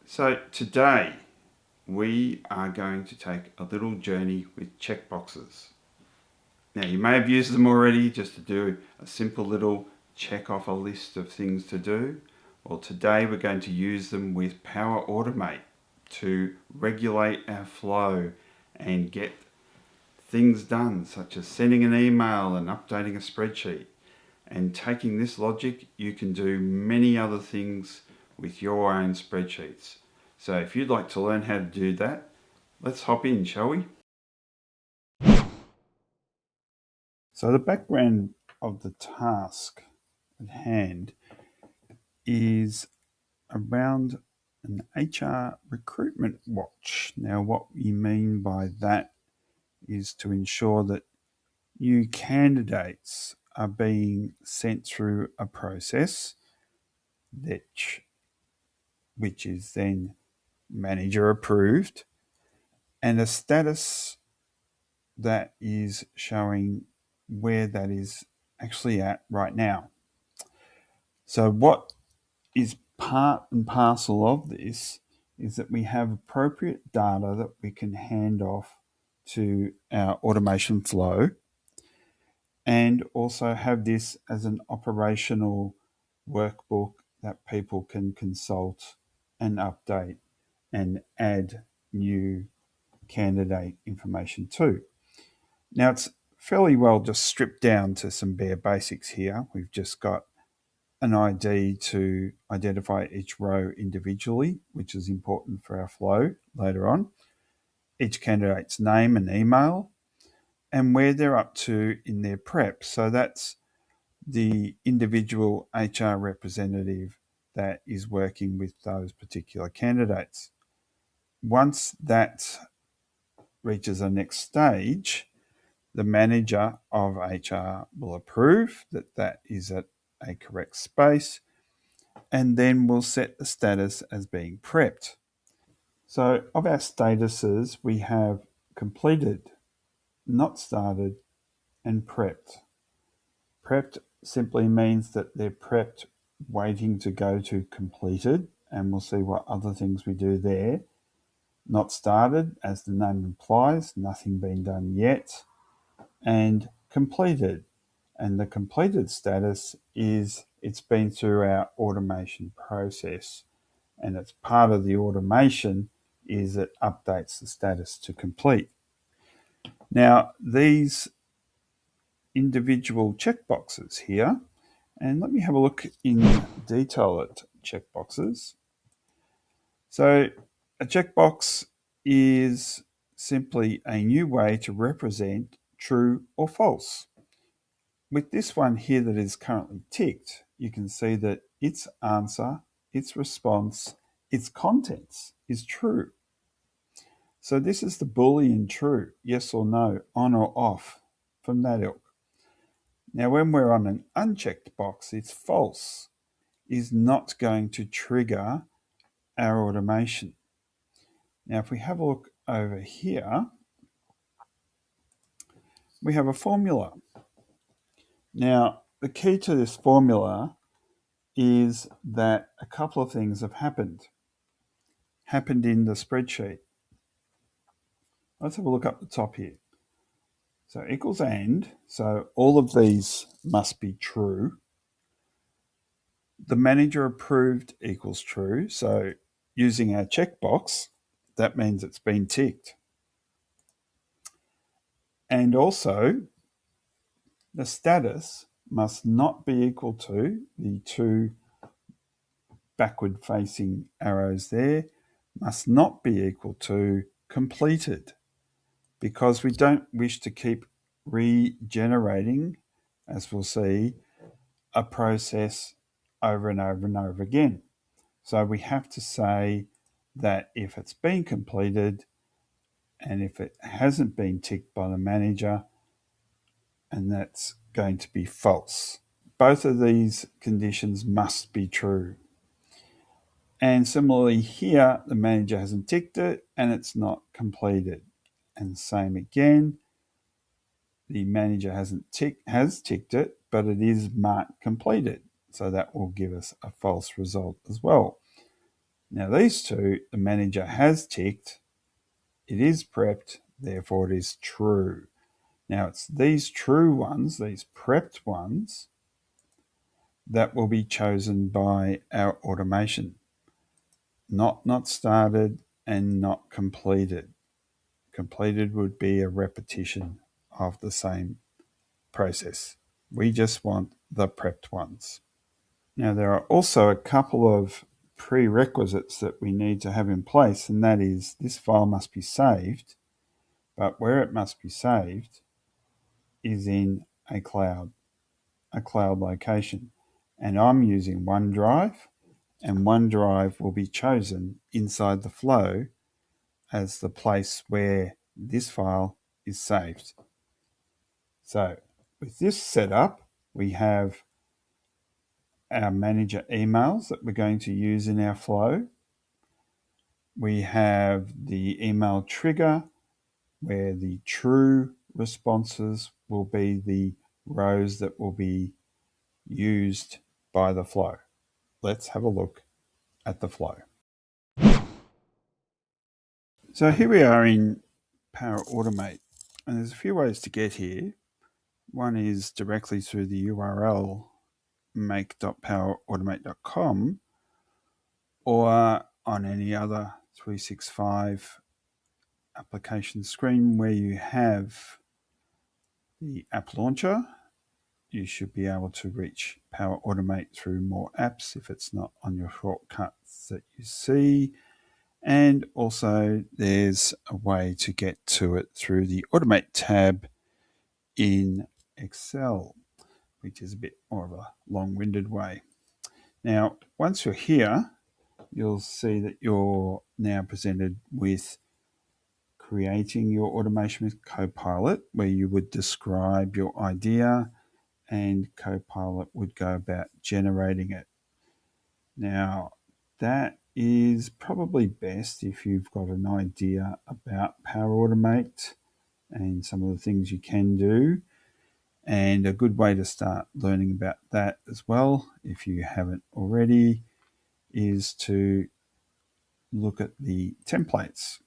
So today we are going to take a little journey with checkboxes. Now you may have used them already just to do a simple little check off a list of things to do. Well, today we're going to use them with Power Automate to regulate our flow and get things done, such as sending an email and updating a spreadsheet. And taking this logic, you can do many other things with your own spreadsheets. So if you'd like to learn how to do that, let's hop in, shall we? So the background of the task at hand is around an HR recruitment watch. Now, what we mean by that is to ensure that new candidates are being sent through a process which is then manager approved, and a status that is showing where that is actually at right now. So what is part and parcel of this is that we have appropriate data that we can hand off to our automation flow, and also have this as an operational workbook that people can consult and update and add new candidate information to. Now it's fairly well just stripped down to some bare basics here. We've just got an ID to identify each row individually, which is important for our flow later on, each candidate's name and email, and where they're up to in their prep. So that's the individual HR representative that is working with those particular candidates. Once that reaches the next stage, the manager of HR will approve that that is at a correct space, and then we'll set the status as being prepped. So of our statuses, we have completed, not started, and prepped. Prepped simply means that they're prepped waiting to go to completed, and we'll see what other things we do there. Not started, as the name implies, nothing been done yet, and completed. And the completed status is it's been through our automation process, and it's part of the automation is it updates the status to complete. Now, these individual checkboxes here, and let me have a look in detail at checkboxes. So a checkbox is simply a new way to represent true or false. With this one here that is currently ticked, you can see that its answer, its response, its contents is true. So this is the Boolean true, yes or no, on or off, from that ilk. Now when we're on an unchecked box, it's false, is not going to trigger our automation. Now if we have a look over here, we have a formula. Now the key to this formula is that a couple of things have happened in the spreadsheet. Let's have a look up the top here. So equals and, so all of these must be true. The manager approved equals true, so using our checkbox, that means it's been ticked. And also, the status must not be equal to the two backward facing arrows there, must not be equal to completed, because we don't wish to keep regenerating, as we'll see, a process over and over and over again. So we have to say that if it's been completed and if it hasn't been ticked by the manager, and that's going to be false. Both of these conditions must be true. And similarly here, the manager hasn't ticked it and it's not completed. And same again, the manager has ticked it, but it is marked completed. So that will give us a false result as well. Now these two, the manager has ticked. It is prepped, therefore it is true. Now it's these true ones, these prepped ones, that will be chosen by our automation. Not started and not completed. Completed would be a repetition of the same process. We just want the prepped ones. Now, there are also a couple of prerequisites that we need to have in place, and that is this file must be saved, but where it must be saved is in a cloud location. And I'm using OneDrive, and OneDrive will be chosen inside the flow as the place where this file is saved. So with this setup, we have our manager emails that we're going to use in our flow. We have the email trigger where the true responses will be the rows that will be used by the flow. Let's have a look at the flow. So here we are in Power Automate, and there's a few ways to get here. One is directly through the URL make.powerautomate.com or on any other 365 application screen where you have the app launcher. You should be able to reach Power Automate through more apps if it's not on your shortcuts that you see. And also there's a way to get to it through the Automate tab in Excel, which is a bit more of a long-winded way. Now, once you're here, you'll see that you're now presented with creating your automation with Copilot, where you would describe your idea and Copilot would go about generating it. Now, that is probably best if you've got an idea about Power Automate and some of the things you can do. And a good way to start learning about that as well, if you haven't already, is to look at the templates.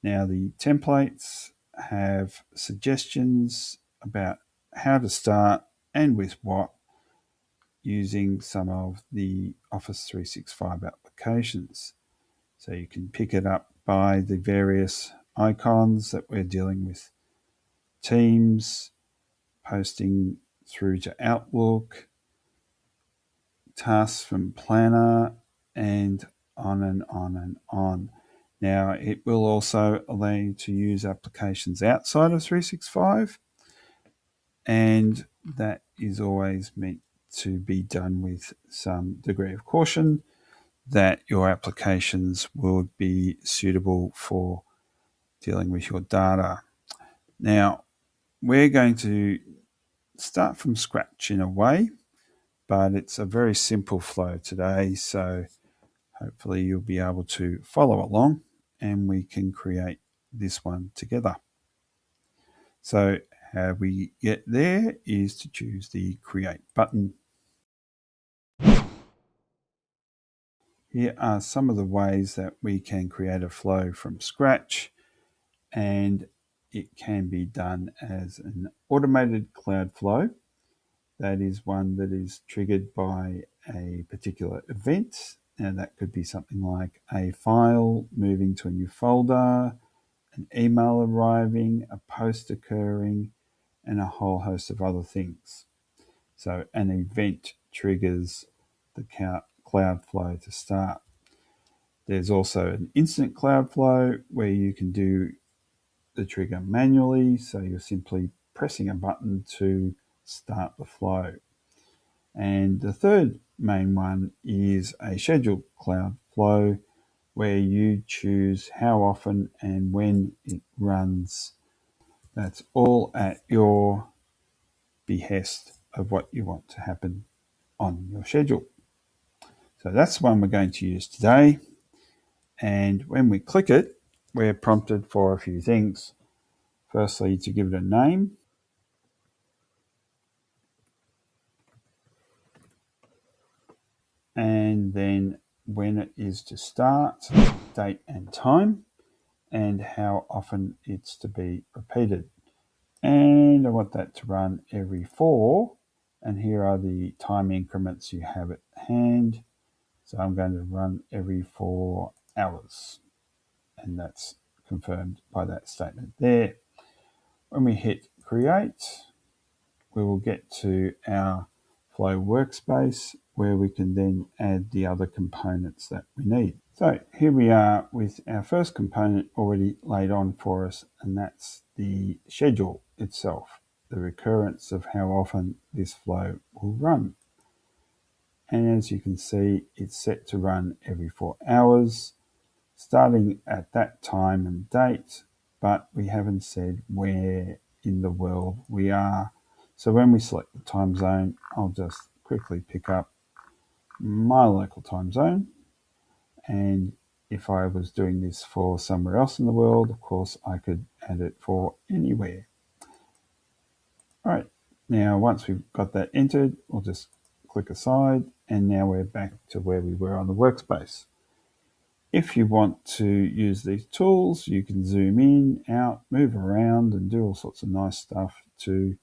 Now, the templates have suggestions about how to start and with what using some of the Office 365 applications. So you can pick it up by the various icons that we're dealing with. Teams, posting through to Outlook, tasks from Planner, and on and on and on. Now, it will also allow you to use applications outside of 365, and that is always meant to be done with some degree of caution that your applications will be suitable for dealing with your data. Now, we're going to start from scratch in a way, but it's a very simple flow today, so hopefully you'll be able to follow along and we can create this one together. So how we get there is to choose the Create button. Here are some of the ways that we can create a flow from scratch, and it can be done as an automated cloud flow. That is one that is triggered by a particular event. Now that could be something like a file moving to a new folder, an email arriving, a post occurring, and a whole host of other things. So an event triggers the cloud flow to start. There's also an instant cloud flow where you can do the trigger manually, so you're simply pressing a button to start the flow. And the third main one is a scheduled cloud flow where you choose how often and when it runs. That's all at your behest of what you want to happen on your schedule. So that's the one we're going to use today. And when we click it, we're prompted for a few things. Firstly, to give it a name. And then when it is to start, date and time, and how often it's to be repeated. And I want that to run every 4, and here are the time increments you have at hand. So I'm going to run every 4 hours, and that's confirmed by that statement there. When we hit create, we will get to our Flow workspace where we can then add the other components that we need. So here we are with our first component already laid on for us, and that's the schedule itself, the recurrence of how often this flow will run. And as you can see, it's set to run every 4 hours, starting at that time and date, but we haven't said where in the world we are. So when we select the time zone, I'll just quickly pick up my local time zone. And if I was doing this for somewhere else in the world, of course, I could add it for anywhere. All right, now once we've got that entered, we'll just click aside, and now we're back to where we were on the workspace. If you want to use these tools, you can zoom in, out, move around, and do all sorts of nice stuff to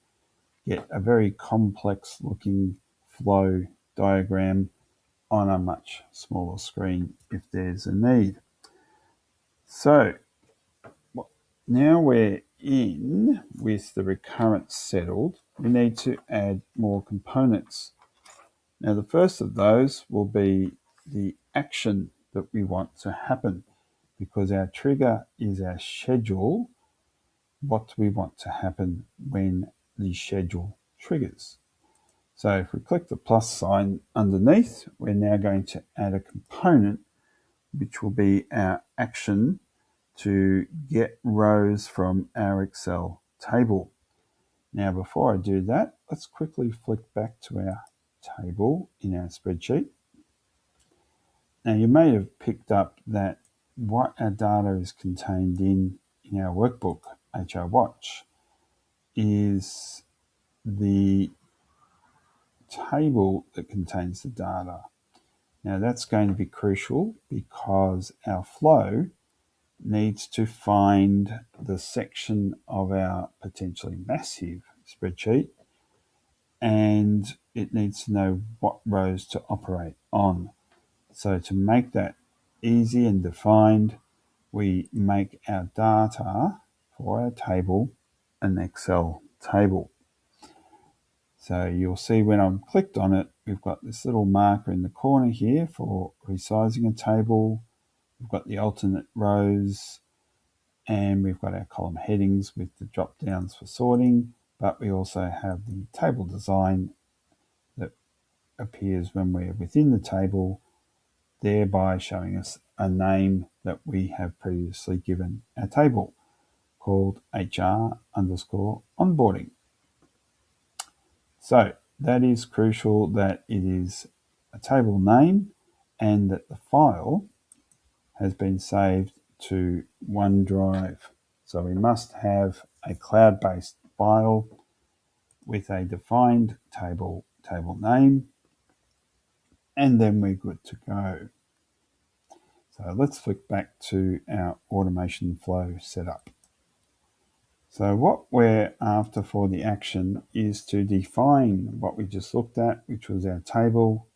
get a very complex looking flow diagram on a much smaller screen if there's a need. So now we're in with the recurrence settled, we need to add more components. Now the first of those will be the action that we want to happen, because our trigger is our schedule. What do we want to happen when the schedule triggers? So if we click the plus sign underneath, we're now going to add a component which will be our action to get rows from our Excel table. Now before I do that, let's quickly flick back to our table in our spreadsheet. Now you may have picked up that what our data is contained in our workbook, HR Watch, is the table that contains the data. Now that's going to be crucial because our flow needs to find the section of our potentially massive spreadsheet, and it needs to know what rows to operate on. So to make that easy and defined, we make our data for our table an Excel table. So you'll see when I've clicked on it, we've got this little marker in the corner here for resizing a table. We've got the alternate rows, and we've got our column headings with the drop downs for sorting, but we also have the table design that appears when we're within the table, thereby showing us a name that we have previously given our table, called HR_onboarding. So that is crucial that it is a table name and that the file has been saved to OneDrive. So we must have a cloud-based file with a defined table name, and then we're good to go. So let's flick back to our automation flow setup. So what we're after for the action is to define what we just looked at, which was our table,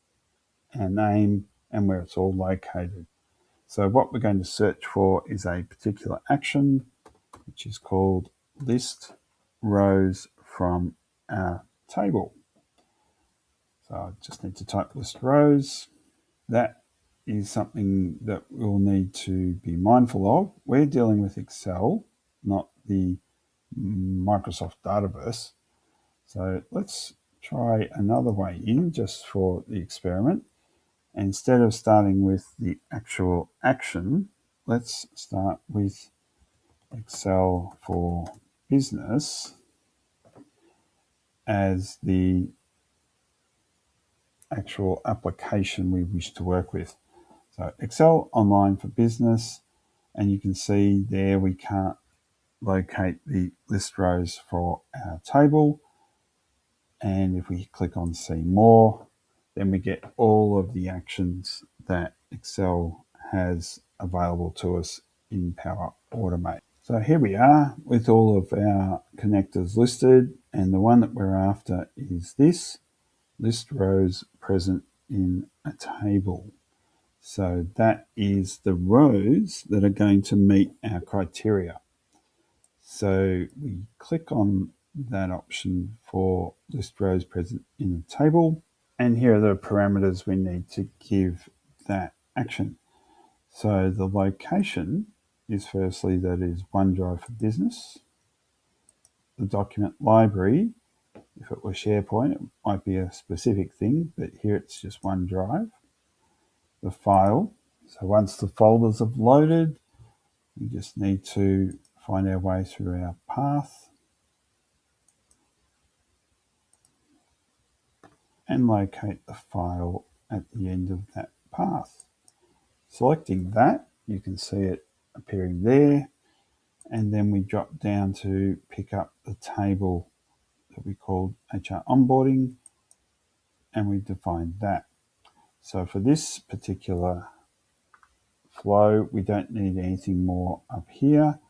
our name, and where it's all located. So what we're going to search for is a particular action, which is called list rows from our table. So I just need to type list rows. That is something that we'll need to be mindful of. We're dealing with Excel, not the Microsoft Dataverse. So let's try another way in just for the experiment. Instead of starting with the actual action, let's start with Excel for Business as the actual application we wish to work with. So Excel Online for Business, and you can see there we can't locate the list rows for our table. And if we click on See More, then we get all of the actions that Excel has available to us in Power Automate. So here we are with all of our connectors listed, and the one that we're after is this, list rows present in a table. So that is the rows that are going to meet our criteria. So we click on that option for list rows present in a table, and here are the parameters we need to give that action. So the location is firstly that is OneDrive for Business. The document library, if it were SharePoint, it might be a specific thing, but here it's just OneDrive. The file, so once the folders have loaded, we just need to find our way through our path and locate the file at the end of that path. Selecting that, you can see it appearing there, and then we drop down to pick up the table that we called HR Onboarding, and we define that. So for this particular flow, we don't need anything more up here.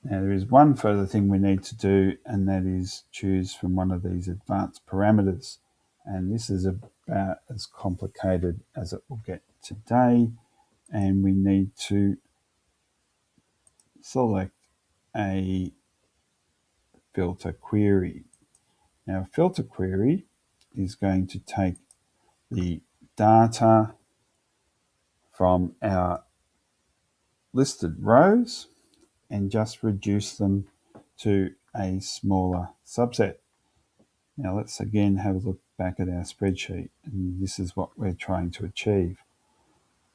Now there is one further thing we need to do, and that is choose from one of these advanced parameters. And this is about as complicated as it will get today. And we need to select a filter query. Now a filter query is going to take the data from our listed rows and just reduce them to a smaller subset. Now let's again have a look back at our spreadsheet, and this is what we're trying to achieve.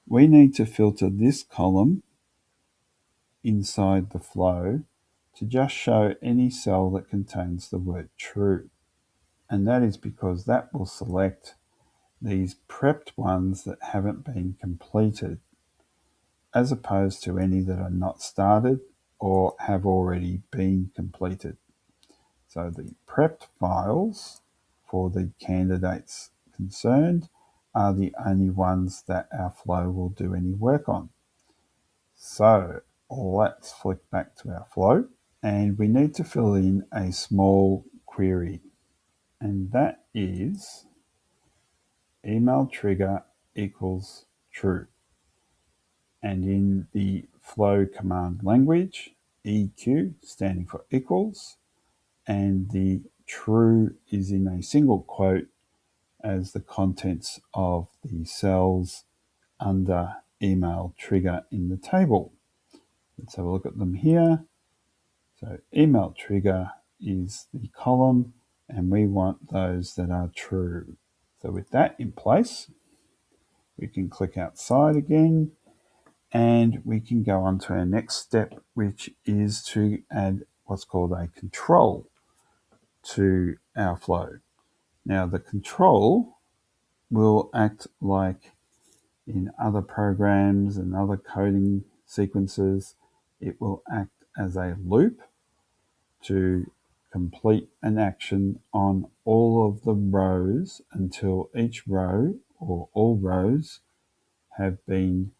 We need to filter this column inside the flow to just show any cell that contains the word true. And that is because that will select these prepped ones that haven't been completed, as opposed to any that are not started or have already been completed. So the prepped files for the candidates concerned are the only ones that our flow will do any work on. So let's flick back to our flow, and we need to fill in a small query, and that is email trigger equals true. And in the flow command language, EQ standing for equals, and the true is in a single quote as the contents of the cells under email trigger in the table. Let's have a look at them here. So email trigger is the column, and we want those that are true. So with that in place, we can click outside again, and we can go on to our next step, which is to add what's called a control to our flow. Now the control will act like in other programs and other coding sequences. It will act as a loop to complete an action on all of the rows until each row or all rows have been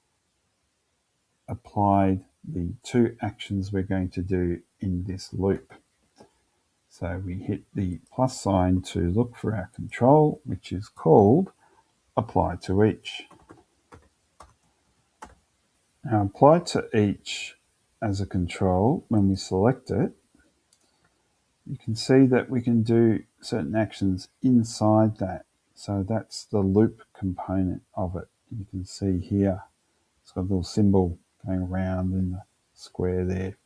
applied the two actions we're going to do in this loop. So we hit the plus sign to look for our control, which is called apply to each. Now apply to each as a control, when we select it, you can see that we can do certain actions inside that. So that's the loop component of it. You can see here, it's got a little symbol going around in the square there.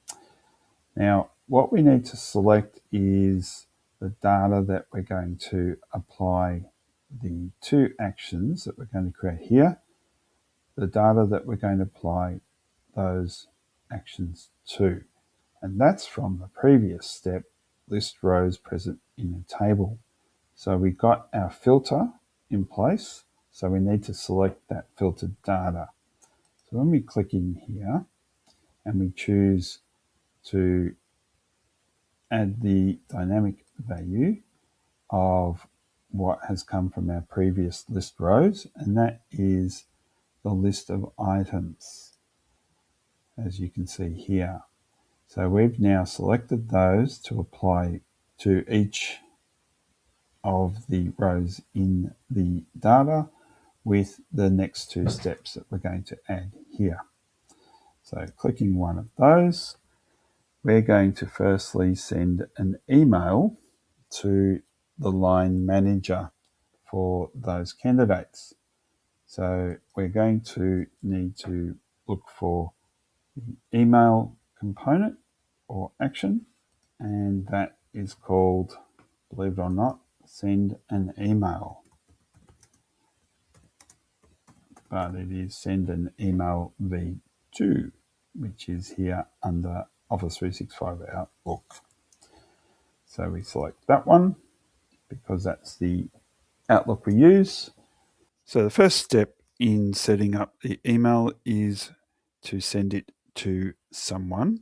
Now, what we need to select is the data that we're going to apply the two actions that we're going to create here, the data that we're going to apply those actions to. And that's from the previous step, list rows present in a table. So we got our filter in place, so we need to select that filtered data. So when we click in here and we choose to add the dynamic value of what has come from our previous list rows, and that is the list of items, as you can see here. So we've now selected those to apply to each of the rows in the data with the next two steps that we're going to add here. So clicking one of those, we're going to firstly send an email to the line manager for those candidates. So we're going to need to look for the email component or action, and that is called, believe it or not, send an email. But it is send an email v2, which is here under Office 365 Outlook. So we select that one because that's the Outlook we use. So the first step in setting up the email is to send it to someone.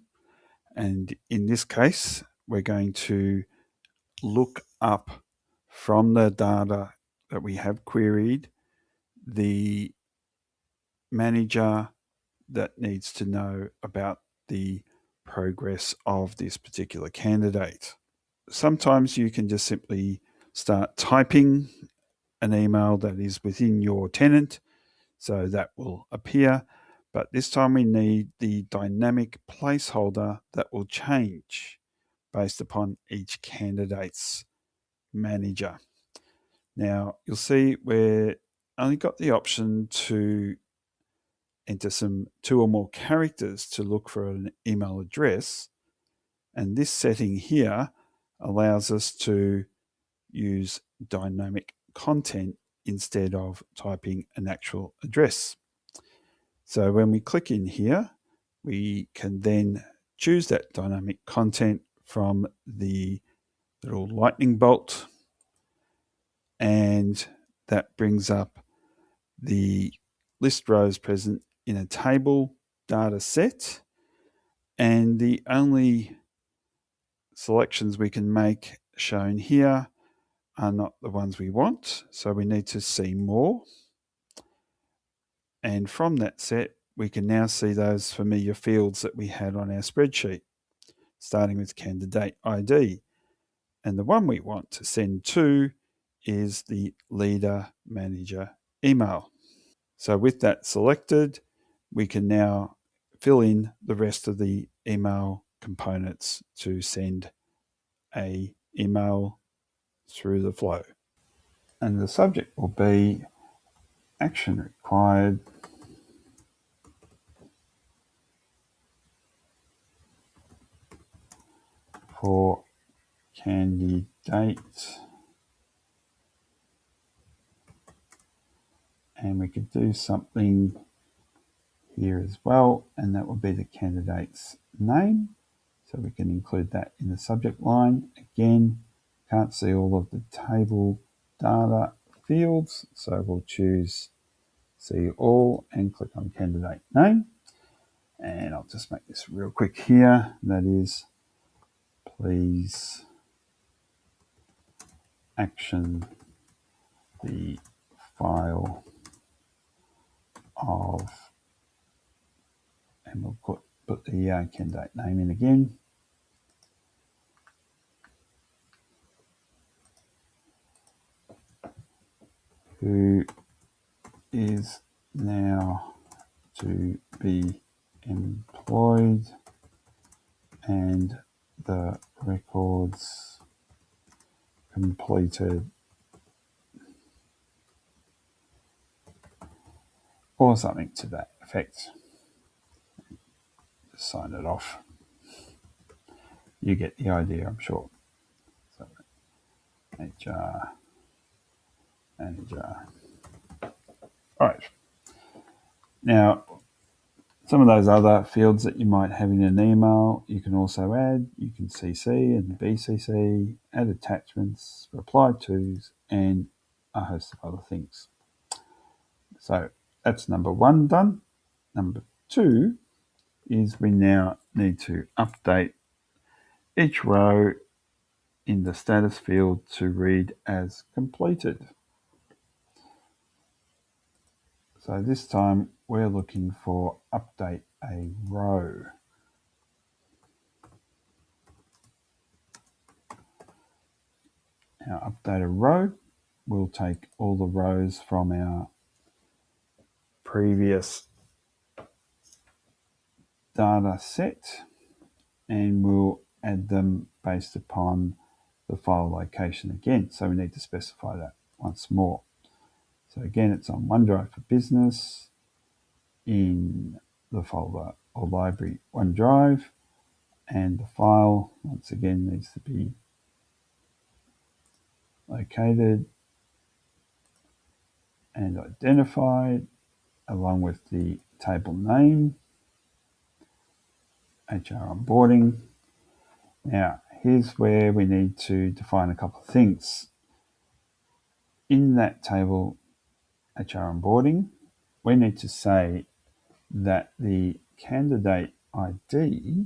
And in this case, we're going to look up from the data that we have queried the manager that needs to know about the progress of this particular candidate. Sometimes you can just simply start typing an email that is within your tenant, so that will appear. But this time we need the dynamic placeholder that will change based upon each candidate's manager. Now, you'll see we're only got the option to enter some 2 or more characters to look for an email address. And this setting here allows us to use dynamic content instead of typing an actual address. So when we click in here, we can then choose that dynamic content from the little lightning bolt, and that brings up the list rows present in a table data set, and the only selections we can make shown here are not the ones we want, so we need to see more. And from that set, we can now see those familiar fields that we had on our spreadsheet, starting with candidate ID. And the one we want to send to is the leader manager email. So with that selected, we can now fill in the rest of the email components to send a email through the flow. And the subject will be action required for candidate, and we could do something here as well, and that will be the candidate's name, so we can include that in the subject line. Again, can't see all of the table data fields, so we'll choose see all and click on candidate name, and I'll just make this real quick here. That is, please action the file of, and we'll put the candidate name in again. Who is now to be employed, and the records completed, or something to that effect. Just sign it off. You get the idea, I'm sure. So, HR manager. All right. Now, some of those other fields that you might have in an email, you can also add. You can CC and BCC, add attachments, reply tos, and a host of other things. So that's number 1 done. Number 2 is we now need to update each row in the status field to read as completed. So this time we're looking for update a row. Now update a row, we'll take all the rows from our previous data set and we'll add them based upon the file location again. So we need to specify that once more. So again, it's on OneDrive for Business in the folder or library OneDrive, and the file once again needs to be located and identified along with the table name, HR onboarding. Now, here's where we need to define a couple of things. In that table, HR onboarding, we need to say that the candidate ID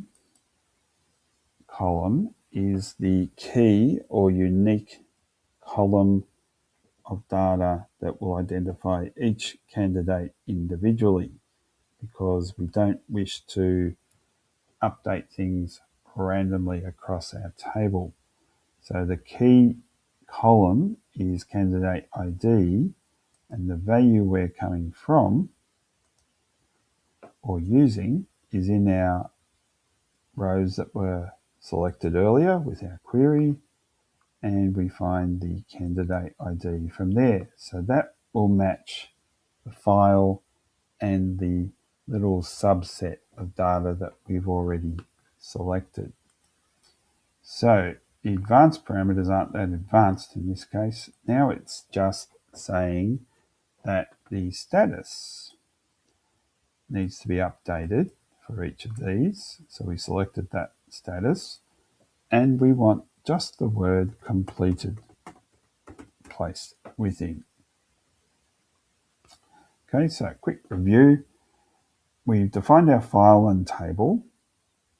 column is the key or unique column of data that will identify each candidate individually, because we don't wish to update things randomly across our table. So the key column is candidate ID, and the value we're coming from or using is in our rows that were selected earlier with our query, and we find the candidate ID from there. So that will match the file and the little subset of data that we've already selected. So the advanced parameters aren't that advanced in this case. Now it's just saying that the status needs to be updated for each of these. So we selected that status and we want just the word completed placed within. Okay, so quick review. We've defined our file and table.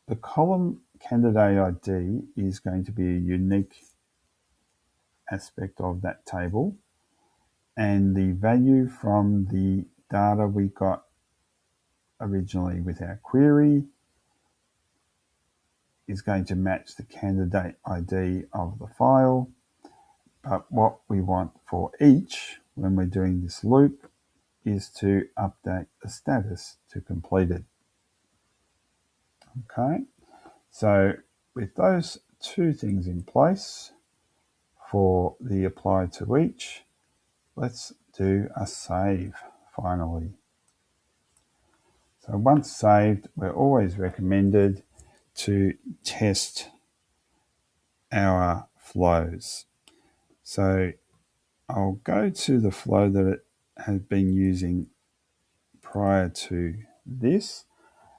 The column candidate ID is going to be a unique aspect of that table, and the value from the data we got originally with our query is going to match the candidate ID of the file. But what we want for each when we're doing this loop is to update the status to completed. Okay, so with those two things in place for the apply to each, let's do a save finally. So once saved, we're always recommended to test our flows. So I'll go to the flow that it has been using prior to this,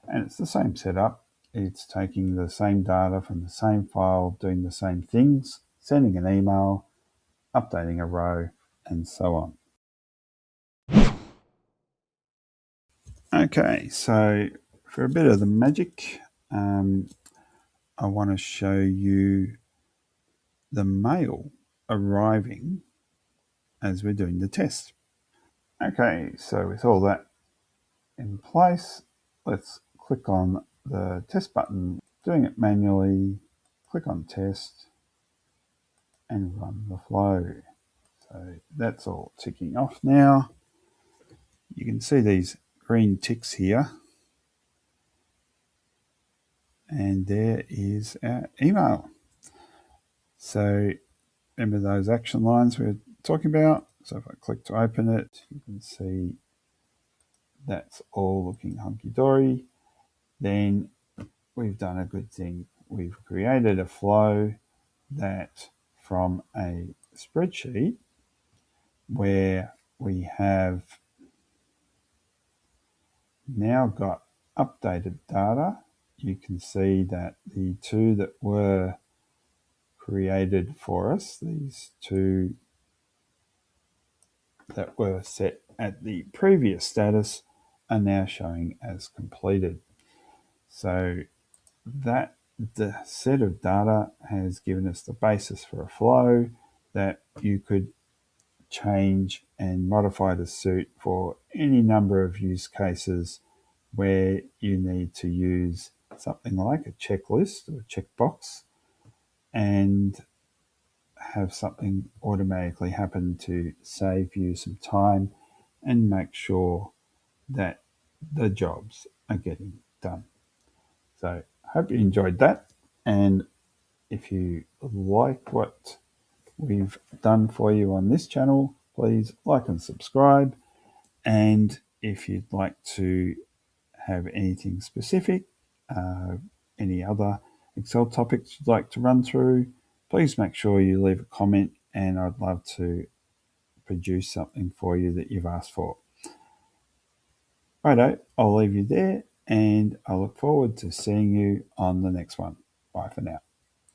and it's the same setup. It's taking the same data from the same file, doing the same things, sending an email, updating a row, and so on. Okay, so for a bit of the magic, I want to show you the mail arriving as we're doing the test. Okay, so with all that in place, let's click on the test button. Doing it manually, click on test and run the flow. So that's all ticking off now. You can see these green ticks here, and there is our email. So remember those action lines we were talking about? So if I click to open it, you can see that's all looking hunky-dory. Then we've done a good thing. We've created a flow that from a spreadsheet where we have now got updated data. You can see that the two that were created for us, these two that were set at the previous status, are now showing as completed. So that the set of data has given us the basis for a flow that you could change and modify to suit for any number of use cases where you need to use something like a checklist or a checkbox and have something automatically happen to save you some time and make sure that the jobs are getting done. So I hope you enjoyed that. And if you like what we've done for you on this channel, please like and subscribe. And if you'd like to have anything specific, any other Excel topics you'd like to run through, please make sure you leave a comment and I'd love to produce something for you that you've asked for. Righto, I'll leave you there and I look forward to seeing you on the next one. Bye for now.